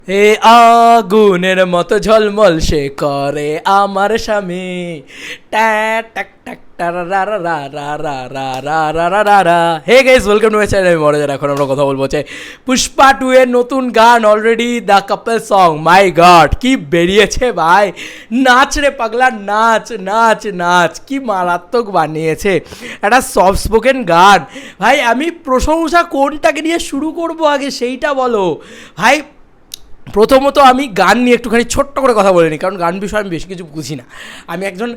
হে আগুনের মতো ঝলমল সে করে আমার স্বামী ট্যাক টাক টাক টারা রা রা রা রা রা রা রা রা রা রা রা। Hey guys, welcome to my channel. আমি মনোজ। এখন আমরা কথা বলবো যে পুষ্পা 2 এর নতুন গান already the couple song. My god, কি বেরিয়েছে ভাই! নাচ রে পাগলা, নাচ নাচ নাচ, কি মারাত্মক বানিয়েছে একটা সফট স্পোকেন গান। ভাই আমি প্রশংসা কোনটাকে নিয়ে শুরু করব আগে সেইটা বলো ভাই। প্রথমত আমি গান নিয়ে একটুখানি ছোট্ট করে কথা বলিনি, কারণ গান বিষয়ে আমি বেশি কিছু বুঝি না। আমি একজন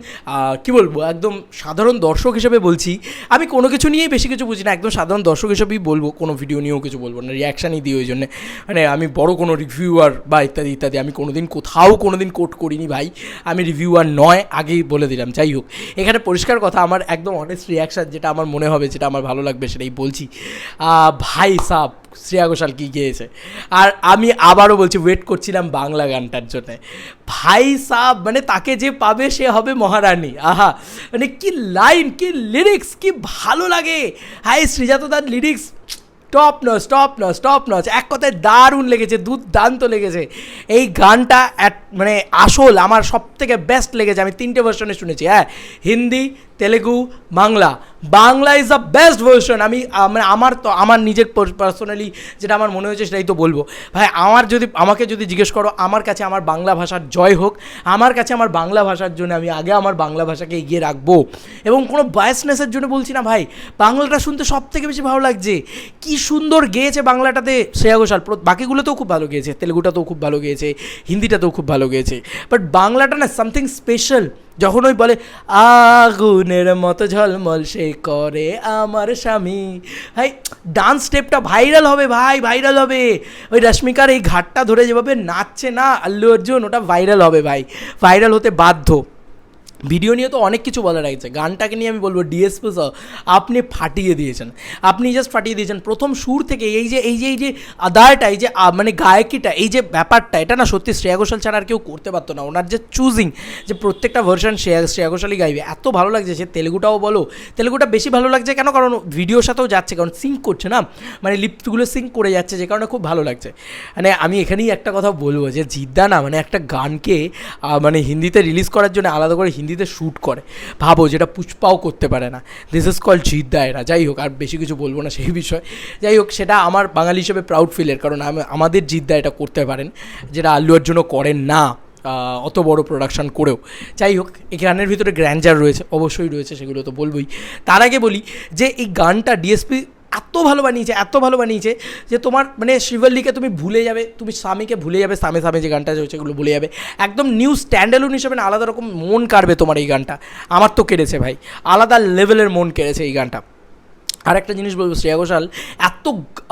কী বলবো, একদম সাধারণ দর্শক হিসেবে বলছি। আমি কোনো কিছু নিয়েই বেশি কিছু বুঝি না, একদম সাধারণ দর্শক হিসেবেই বলবো। কোনো ভিডিও নিয়েও কিছু বলবো না, রিয়াকশানই দিই ওই জন্যে। মানে আমি বড় কোনো রিভিউয়ার বা ইত্যাদি ইত্যাদি আমি কোনো দিন কোট করিনি ভাই। আমি রিভিউয়ার নয়, আগেই বলে দিলাম। যাই হোক, এখানে পরিষ্কার কথা, আমার একদম অনেস্ট রিয়াকশান, যেটা আমার মনে হবে, যেটা আমার ভালো লাগবে সেটাই বলছি। ভাই সাব, শ্রেয়া ঘোষাল কী গেয়েছে! আর আমি আবারও বলছি, ওয়েট করছিলাম বাংলা গানটার জন্যে। ভাই সাব, মানে তাকে যে পাবে সে হবে মহারানী। আহা, মানে কি লাইন, কি লিরিক্স, কি ভালো লাগে! হাই শ্রীজাত দার লিরিক্স টপ নচ, এক কথায় দারুণ লেগেছে, দুর্দান্ত লেগেছে। এই গানটা মানে আসল আমার সব থেকে বেস্ট লেগেছে। আমি 3টে ভার্সনে শুনেছি, হ্যাঁ, Hindi, Telugu, Bangla is the best version. আমি মানে আমার নিজের পার্সোনালি যেটা আমার মনে হয়েছে সেটাই তো বলবো ভাই। আমাকে যদি জিজ্ঞেস করো, আমার কাছে আমার বাংলা ভাষার জয় হোক। আমার কাছে আমার বাংলা ভাষার জন্য আমি আগে আমার বাংলা ভাষাকে এগিয়ে রাখবো, এবং কোনো বায়াসনেসের জন্য বলছি না ভাই। বাংলাটা শুনতে সব থেকে বেশি ভালো লাগছে। কি সুন্দর গেয়েছে বাংলাটাতে শ্রেয়া ঘোষাল। বাকিগুলোতেও খুব ভালো গেয়েছে, তেলেগুটাতেও খুব ভালো গেয়েছে, হিন্দিটাতেও খুব ভালো গেয়েছে, বাট বাংলাটা না সামথিং স্পেশাল। যখন ওই বলে আগুনের মতো ঝলমল সে করে আমার স্বামী, ভাই ডান্স স্টেপটা ভাইরাল হবে ভাই, ভাইরাল হবে। ওই রশ্মিকার এই ঘাটটা ধরে যেভাবে নাচছে না আল্লু অর্জুন, ওটা ভাইরাল হবে ভাই, ভাইরাল হতে বাধ্য। ভিডিও নিয়ে তো অনেক কিছু বলার আছে, গানটাকে নিয়ে আমি বলবো ডিএসপি স্যার আপনি ফাটিয়ে দিয়েছেন, আপনি জাস্ট ফাটিয়ে দিয়েছেন প্রথম সুর থেকে। এই যে আদায়টা, এই যে মানে গায়কিটা, এই যে ব্যাপারটা, এটা না সত্যি শ্রেয়া ঘোষাল ছাড়া আর কেউ করতে পারতো না। ওনার যে চুজিং, যে প্রত্যেকটা ভার্সন শ্রেয়া ঘোষালই গাইবে, এত ভালো লাগছে। সে তেলেগুটাও বলো, তেলেগুটা বেশি ভালো লাগছে কেন, কারণ ভিডিওর সাথেও যাচ্ছে, কারণ সিঙ্ক করছে না, মানে লিপগুলো সিঙ্ক করে যাচ্ছে, যে কারণে খুব ভালো লাগছে। মানে আমি এখানেই একটা কথা বলবো, যে জিদ্দা না মানে একটা গানকে মানে হিন্দিতে রিলিজ করার জন্য আলাদা করে হিন্দিতে শ্যুট করে, ভাবো, যেটা পুষ্পাও করতে পারে না। দিস ইজ কল্ড জিদ্দা। এরা যাই হোক, আর বেশি কিছু বলবো না সেই বিষয়। যাই হোক, সেটা আমার বাঙালি হিসেবে প্রাউড ফিলের, কারণ আমাদের জিদ্দা এটা করতে পারেন, যেটা আল্লু অর্জুনও করেন না অত বড় প্রোডাকশান করেও। যাই হোক, এই গানের ভিতরে গ্র্যান্ডার রয়েছে, অবশ্যই রয়েছে, সেগুলো তো বলবোই। তার আগে বলি যে এই গানটা ডিএসপি এত ভালো বানিয়েছে যে তোমার মানে শিবল্লিকে তুমি ভুলে যাবে, তুমি স্বামীকে ভুলে যাবে, স্বামী যে গানটা হচ্ছে এগুলো ভুলে যাবে। একদম নিউ স্ট্যান্ডালোন হিসেবে না, আলাদা রকম মন কাড়বে তোমার এই গানটা। আমার তো কেড়েছে ভাই, আলাদা লেভেলের মন কেড়েছে এই গানটা। আর একটা জিনিস বলবো, শ্রেয়া ঘোষাল এত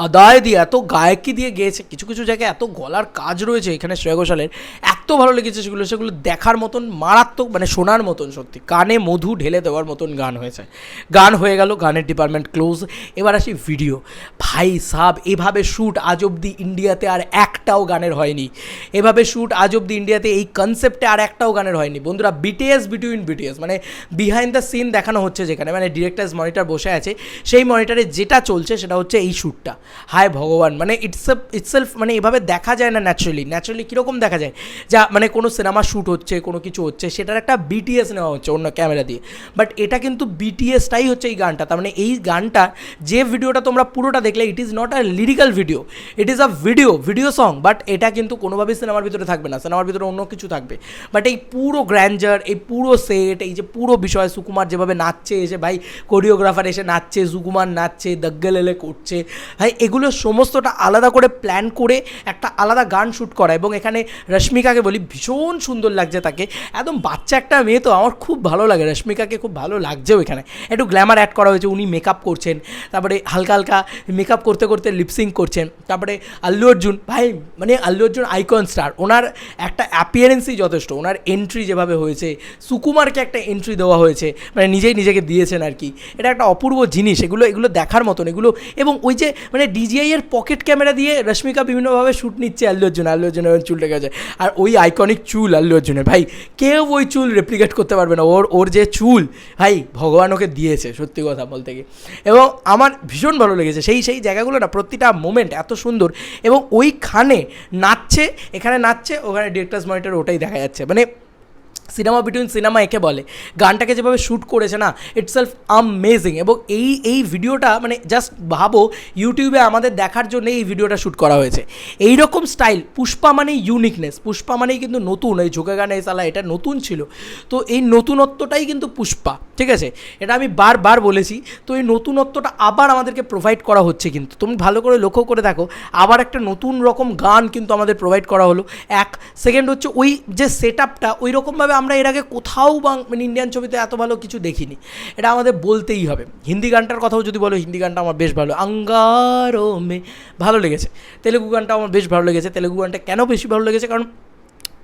আদায় দিয়ে, এত গায়কি দিয়ে গেয়েছে, কিছু কিছু জায়গায় এত গলার কাজ রয়েছে এখানে শ্রেয়া ঘোষালের, এত ভালো লেগেছে সেগুলো দেখার মতন, মারাত্মক, মানে শোনার মতন, সত্যি কানে মধু ঢেলে দেওয়ার মতন গান হয়েছে। গান হয়ে গেল, গানের ডিপার্টমেন্ট ক্লোজ। এবার আসি ভিডিও। ভাই সাব, এভাবে শ্যুট আজ অব্দি ইন্ডিয়াতে আর একটাও গানের হয়নি। এভাবে শ্যুট আজ অব্দি ইন্ডিয়াতে এই কনসেপ্টে আর একটাও গানের হয়নি বন্ধুরা। বিটিএস মানে বিহাইন্ড দ্য সিন দেখানো হচ্ছে, যেখানে মানে ডিরেক্টার্স মনিটর বসে আছে, সেই মনিটরে যেটা চলছে সেটা হচ্ছে এই শ্যুটটা। হায় ভগবান, মানে ইটসেলফ মানে এভাবে দেখা যায় না ন্যাচারালি কীরকম দেখা যায়, যা মানে কোনো সিনেমা শ্যুট হচ্ছে, কোনো কিছু হচ্ছে, সেটার একটা বিটিএস নেওয়া হচ্ছে অন্য ক্যামেরা দিয়ে, বাট এটা কিন্তু বিটিএসটাই হচ্ছে এই গানটা। তার মানে এই গানটা, যে ভিডিওটা তোমরা পুরোটা দেখলে, it is not a lyrical video, it is a video song, but এটা কিন্তু কোনোভাবেই সিনেমার ভিতরে থাকবে না, সিনেমার ভিতরে অন্য কিছু থাকবে। বাট এই পুরো গ্র্যান্ডার, এই পুরো সেট, এই যে পুরো বিষয়, সুকুমার যেভাবে নাচছে এসে, ভাই কোরিওগ্রাফার এসে নাচছে, সুকুমার নাচছে, দগ্গেলেলে করছে, ভাই এগুলো সমস্তটা আলাদা করে প্ল্যান করে একটা আলাদা গান শ্যুট করা। এবং এখানে রশ্মিকাকে বলি, ভীষণ সুন্দর লাগছে তাকে, একদম বাচ্চা একটা মেয়ে, তো আমার খুব ভালো লাগে রশ্মিকাকে, খুব ভালো লাগছেও। এখানে একটু গ্ল্যামার অ্যাড করা হয়েছে, উনি মেকআপ করছেন, তারপরে হালকা হালকা মেকআপ করতে করতে লিপসিং করছেন। তারপরে আল্লু অর্জুন, ভাই মানে আল্লু অর্জুন আইকন স্টার, ওনার একটা অ্যাপিয়ারেন্সই যথেষ্ট, ওনার এন্ট্রি যেভাবে হয়েছে, সুকুমারকে একটা এন্ট্রি দেওয়া হয়েছে, মানে নিজেকে দিয়েছেন আর কি, এটা একটা অপূর্ব জিনিস। এগুলো দেখার মতন এগুলো। এবং ওই যে মানে ডিজিআই এর পকেট ক্যামেরা দিয়ে রশ্মিকা বিভিন্নভাবে শ্যুট নিচ্ছে আল্লু অর্জুন চুলটা গেছে, আর ওই আইকনিক চুল আল্লু অর্জুনের, ভাই কেউ ওই চুল রেপ্লিকেট করতে পারবে না। ওর যে চুল ভাই ভগবান ওকে দিয়েছে, সত্যি কথা বলতে গিয়ে। এবং আমার ভীষণ ভালো লেগেছে সেই জায়গাগুলো না, প্রতিটা মোমেন্ট এত সুন্দর। এবং ওইখানে নাচছে, এখানে নাচছে, ওখানে ডিরেক্টরস মনিটর ওটাই দেখা যাচ্ছে। মানে সিনেমা বিটুইন সিনেমা একে বলে, গানটাকে যেভাবে শ্যুট করেছে না, ইটসেলফ আমেজিং। এবং এই ভিডিওটা মানে জাস্ট ভাবো, ইউটিউবে আমাদের দেখার জন্য এই ভিডিওটা শ্যুট করা হয়েছে। এই রকম স্টাইল, পুষ্পা মানেই ইউনিকনেস, পুষ্পা মানেই কিন্তু নতুন, এই ঝোঁকে গানে এই সালা এটা নতুন ছিল। তো এই নতুনত্বটাই কিন্তু পুষ্পা, ঠিক আছে, এটা আমি বারবার বলেছি। তো এই নতুনত্বটা আবার আমাদেরকে প্রোভাইড করা হচ্ছে, কিন্তু তুমি ভালো করে লক্ষ্য করে দেখো, আবার একটা নতুন রকম গান কিন্তু আমাদের প্রোভাইড করা হলো। এক সেকেন্ড হচ্ছে ওই যে সেট আপটা, ওই রকমভাবে আমরা এর আগে কোথাও মানে ইন্ডিয়ান ছবিতে এত ভালো কিছু দেখিনি, এটা আমাদের বলতেই হবে। হিন্দি গানটার কথাও যদি বলো, হিন্দি গানটা আমার বেশ ভালো, আঙ্গারো মে ভালো লেগেছে। তেলেগু গানটা আমার বেশ ভালো লেগেছে। তেলেগু গানটা কেন বেশি ভালো লেগেছে, কারণ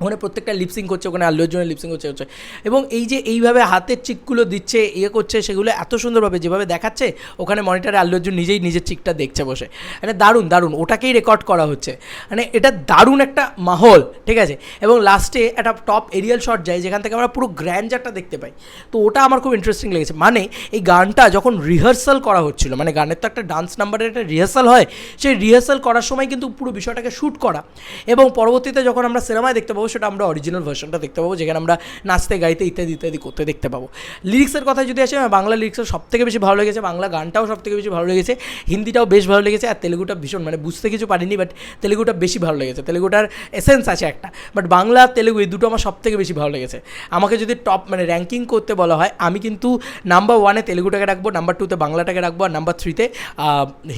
ওখানে প্রত্যেকটা লিপসিং করছে, ওখানে আল্লু অর্জুনের লিপসিং হচ্ছে। এবং এই যে এইভাবে হাতের চিকগুলো দিচ্ছে, করছে, সেগুলো এত সুন্দরভাবে যেভাবে দেখাচ্ছে, ওখানে মনিটরে আল্লু অর্জুন নিজেই নিজের চিকটা দেখছে বসে। মানে দারুণ, ওটাকেই রেকর্ড করা হচ্ছে। মানে এটা দারুণ একটা মাহল, ঠিক আছে। এবং লাস্টে একটা টপ এরিয়াল শট যায়, যেখান থেকে আমরা পুরো গ্র্যান্ডারটা দেখতে পাই। তো ওটা আমার খুব ইন্টারেস্টিং লেগেছে। মানে এই গানটা যখন রিহার্সাল করা হচ্ছিল, মানে গানের তো একটা ডান্স নাম্বারের একটা রিহার্সাল হয়, সেই রিহার্সাল করার সময় কিন্তু পুরো বিষয়টাকে শ্যুট করা। এবং পরবর্তীতে যখন আমরা সিনেমায় দেখতে পাবো, সেটা আমরা অরিজিনাল ভার্সনটা দেখতে পাবো, যেখানে আমরা নাচতে গাইতে ইত্যাদি করতে দেখতে পাবো। লিরিক্সের কথা যদি আসে, বাংলা লিরিক্সের সবথেকে বেশি ভালো লেগেছে, বাংলা গানটাও সবথেকে বেশি ভালো লেগেছে, হিন্দিটাও বেশ ভালো লেগেছে, আর তেলেগুটা ভীষণ, মানে বুঝতে কিছু পারিনি, বাট তেলেগুটা বেশি ভালো লেগেছে। তেলেগুটার এসেন্স আছে একটা, বাট বাংলা তেলেগু এই দুটো আমার সবথেকে বেশি ভালো লেগেছে। আমাকে যদি টপ মানে র্যাঙ্কিং করতে বলা হয়, আমি কিন্তু নাম্বার 1-এ তেলেগুটাকে রাখবো, নাম্বার 2-তে বাংলাটাকে রাখবো, আর নাম্বার 3-তে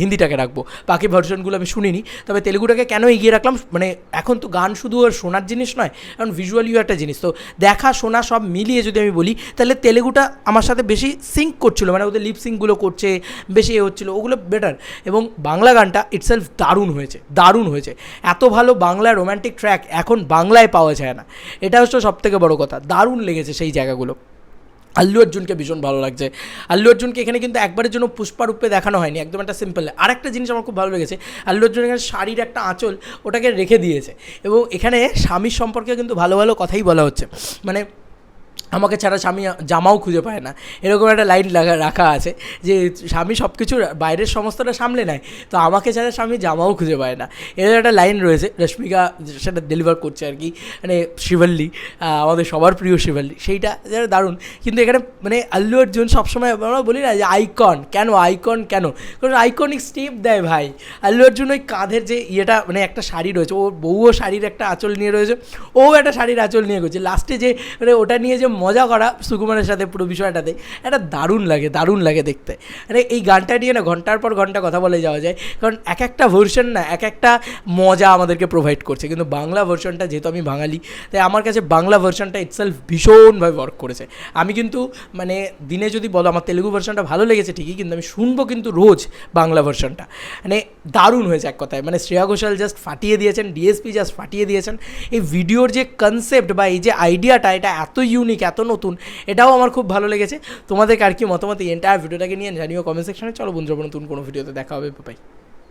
হিন্দিটাকে রাখবো। বাকি ভার্সনগুলো আমি শুনিনি, তবে তেলেগুটাকে কেন এগিয়ে রাখলাম, মানে এখন তো গান শুধু আর শোনার জিনিস নয়, কারণ ভিজুয়ালিও একটা জিনিস। তো দেখা শোনা সব মিলিয়ে যদি আমি বলি, তাহলে তেলেগুটা আমার সাথে বেশি সিঙ্ক করছিল, মানে ওদের লিপ সিঙ্কগুলো করছে বেশি হচ্ছিলো, ওগুলো বেটার। এবং বাংলা গানটা ইটসেলফ দারুণ হয়েছে। এত ভালো বাংলা রোম্যান্টিক ট্র্যাক এখন বাংলায় পাওয়া যায় না, এটা হচ্ছে সবথেকে বড় কথা। দারুণ লেগেছে সেই জায়গাগুলো। আল্লু অর্জুনকে ভীষণ ভালো লাগছে। আল্লু অর্জুনকে এখানে কিন্তু একবারের জন্য পুষ্পা রূপে দেখানো হয়নি, একদম একটা সিম্পল। আরেকটা জিনিস আমার খুব ভালো লেগেছে, আল্লু অর্জুন এখানে শাড়ির একটা আঁচল ওটাকে রেখে দিয়েছে। এবং এখানে স্বামীর সম্পর্কে কিন্তু ভালো ভালো কথাই বলা হচ্ছে, মানে আমাকে ছাড়া স্বামী জামাও খুঁজে পায় না, এরকম একটা লাইন রাখা আছে যে স্বামী সব কিছু বাইরের সমস্তটা সামলে নেয়, তো আমাকে ছাড়া স্বামী জামাও খুঁজে পায় না, এর একটা লাইন রয়েছে। রশ্মিকা সেটা ডেলিভার করছে আর কি, মানে শিবল্লি, আমাদের সবার প্রিয় শিবল্লি, সেইটা যেটা দারুণ। কিন্তু এখানে মানে আল্লু অর্জুন সবসময় আমরা বলি না যে আইকন কেন, কারণ আইকনিক স্টেপ দেয় ভাই। আল্লু অর্জুন ওই কাঁধের যে ইয়েটা, মানে একটা শাড়ি রয়েছে, ওর বউও শাড়ির একটা আঁচল নিয়ে রয়েছে, ও একটা শাড়ির আঁচল নিয়ে করছে, লাস্টে যে মানে ওটা নিয়ে যে মজা করা সুকুমারের সাথে পুরো বিষয়টাতে, এটা দারুণ লাগে দেখতে। মানে এই গানটা নিয়ে না ঘন্টার পর ঘন্টা কথা বলে যাওয়া যায়, কারণ এক একটা ভার্সন না এক একটা মজা আমাদেরকে প্রোভাইড করছে। কিন্তু বাংলা ভার্সনটা, যেহেতু আমি বাঙালি, তাই আমার কাছে বাংলা ভার্সনটা ইটসেলফ ভীষণভাবে ওয়ার্ক করেছে। আমি কিন্তু মানে দিনে যদি বলো আমার তেলেগু ভার্সনটা ভালো লেগেছে ঠিকই, কিন্তু আমি শুনবো কিন্তু রোজ বাংলা ভার্সনটা। মানে দারুণ হয়েছে এক কথায়, মানে শ্রেয়া ঘোষাল জাস্ট ফাটিয়ে দিয়েছেন, ডিএসপি জাস্ট ফাটিয়ে দিয়েছেন। এই ভিডিওর যে কনসেপ্ট বা এই যে আইডিয়াটা, এটা এত ইউনিক, এত নতুন, এটাও আমার খুব ভালো লেগেছে। তোমাদের আর কি মতামত এই এন্টায়ার ভিডিওটাকে নিয়ে জানিও কমেন্ট সেকশনে। চলো বন্ধুরা, নতুন কোনো ভিডিওতে দেখা হবে, বাই।